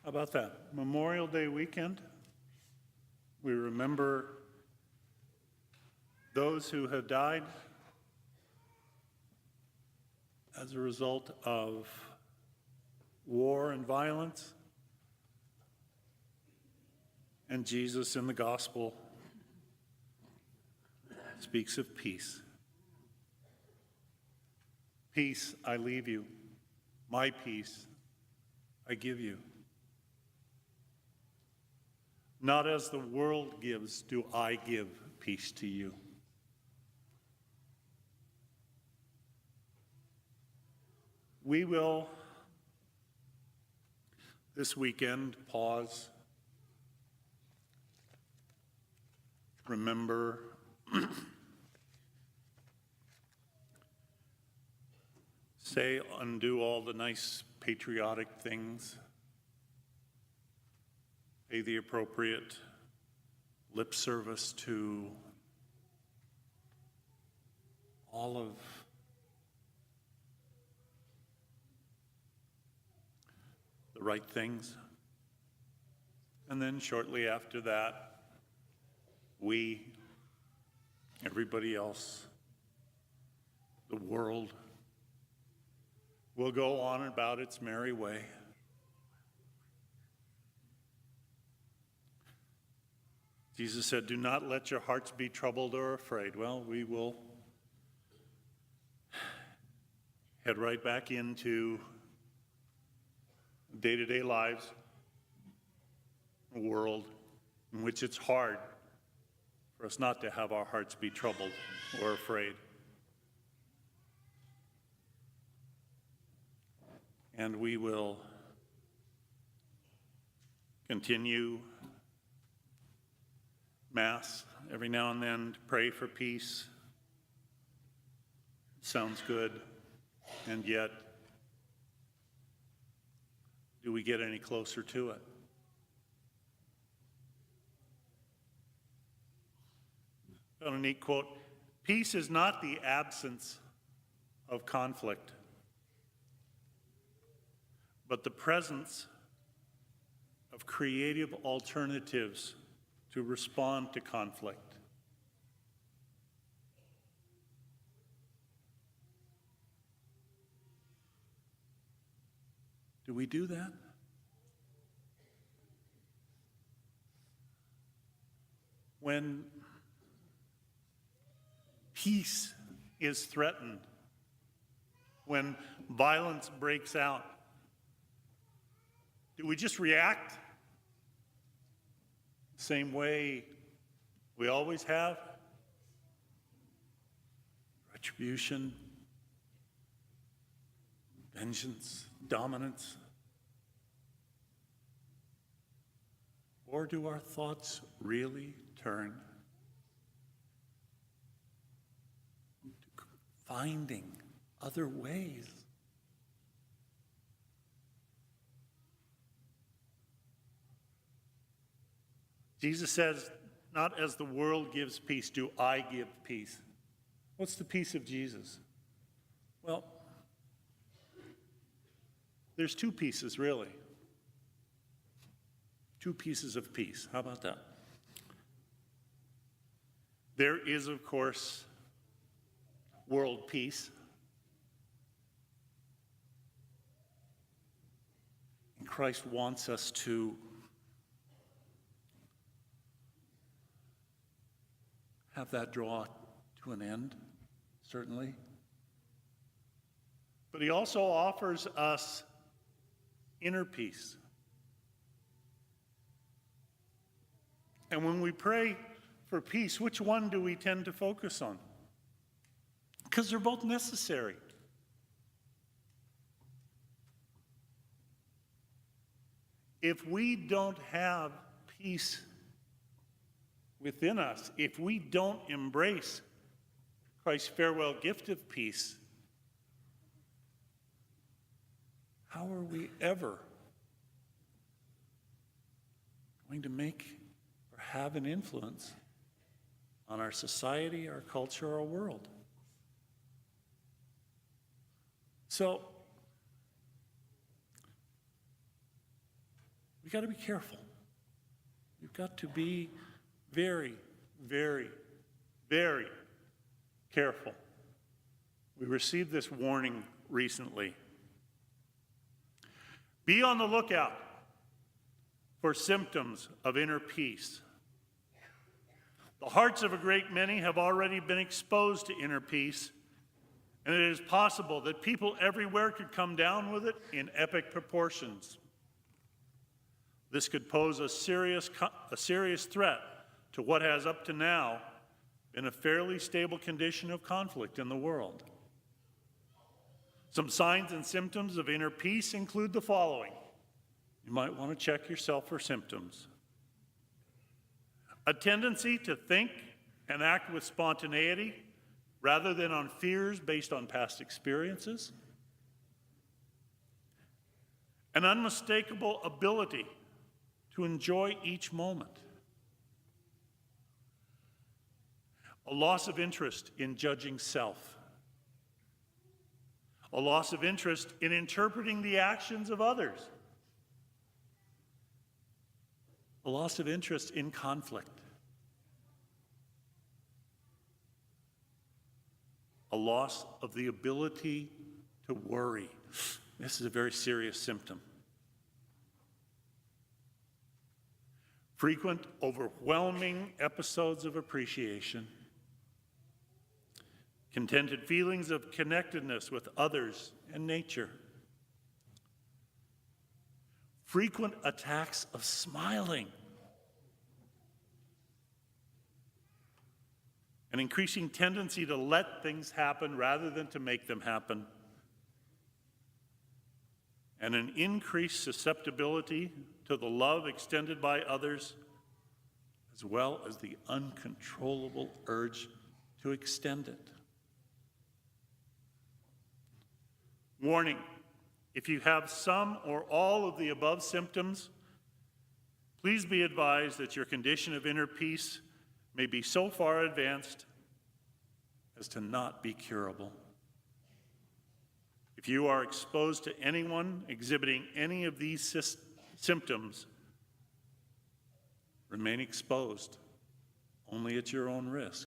How about that? Memorial Day weekend, we remember those who have died as a result of war and violence. And Jesus in the gospel speaks of peace. Peace I leave you, my peace I give you. Not as the world gives, do I give peace to you. We will, this weekend, pause, remember, say, undo all the nice patriotic things, pay the appropriate lip service to all of the right things. And then shortly after that, we, everybody else, the world, will go on about its merry way. Jesus said, do not let your hearts be troubled or afraid. Well, we will head right back into day-to-day lives, a world in which it's hard for us not to have our hearts be troubled or afraid. And we will continue Mass every now and then to pray for peace. Sounds good, and yet, do we get any closer to it? Got a neat quote. Peace is not the absence of conflict, but the presence of creative alternatives to respond to conflict. Do we do that? When peace is threatened, when violence breaks out, do we just react the same way we always have? Retribution, vengeance, dominance? Or do our thoughts really turn to finding other ways? Jesus says, not as the world gives peace, do I give peace. What's the peace of Jesus? Well, there's two pieces, really. Two pieces of peace. How about that? There is, of course, world peace. And Christ wants us to have that draw to an end, certainly. But he also offers us inner peace. And when we pray for peace, which one do we tend to focus on? Because they're both necessary. If we don't have peace within us, if we don't embrace Christ's farewell gift of peace, how are we ever going to make or have an influence on our society, our culture, our world? So, we've got to be careful. We've got to be very, very, very careful. We received this warning recently. Be on the lookout for symptoms of inner peace. The hearts of a great many have already been exposed to inner peace, and it is possible that people everywhere could come down with it in epic proportions. This could pose a serious threat to what has up to now been a fairly stable condition of conflict in the world. Some signs and symptoms of inner peace include the following. You might want to check yourself for symptoms. A tendency to think and act with spontaneity rather than on fears based on past experiences. An unmistakable ability to enjoy each moment. A loss of interest in judging self. A loss of interest in interpreting the actions of others. A loss of interest in conflict. A loss of the ability to worry. This is a very serious symptom. Frequent, overwhelming episodes of appreciation. Contented feelings of connectedness with others and nature. Frequent attacks of smiling. An increasing tendency to let things happen rather than to make them happen. And an increased susceptibility to the love extended by others, as well as the uncontrollable urge to extend it. Warning, if you have some or all of the above symptoms, please be advised that your condition of inner peace may be so far advanced as to not be curable. If you are exposed to anyone exhibiting any of these symptoms, remain exposed, only at your own risk.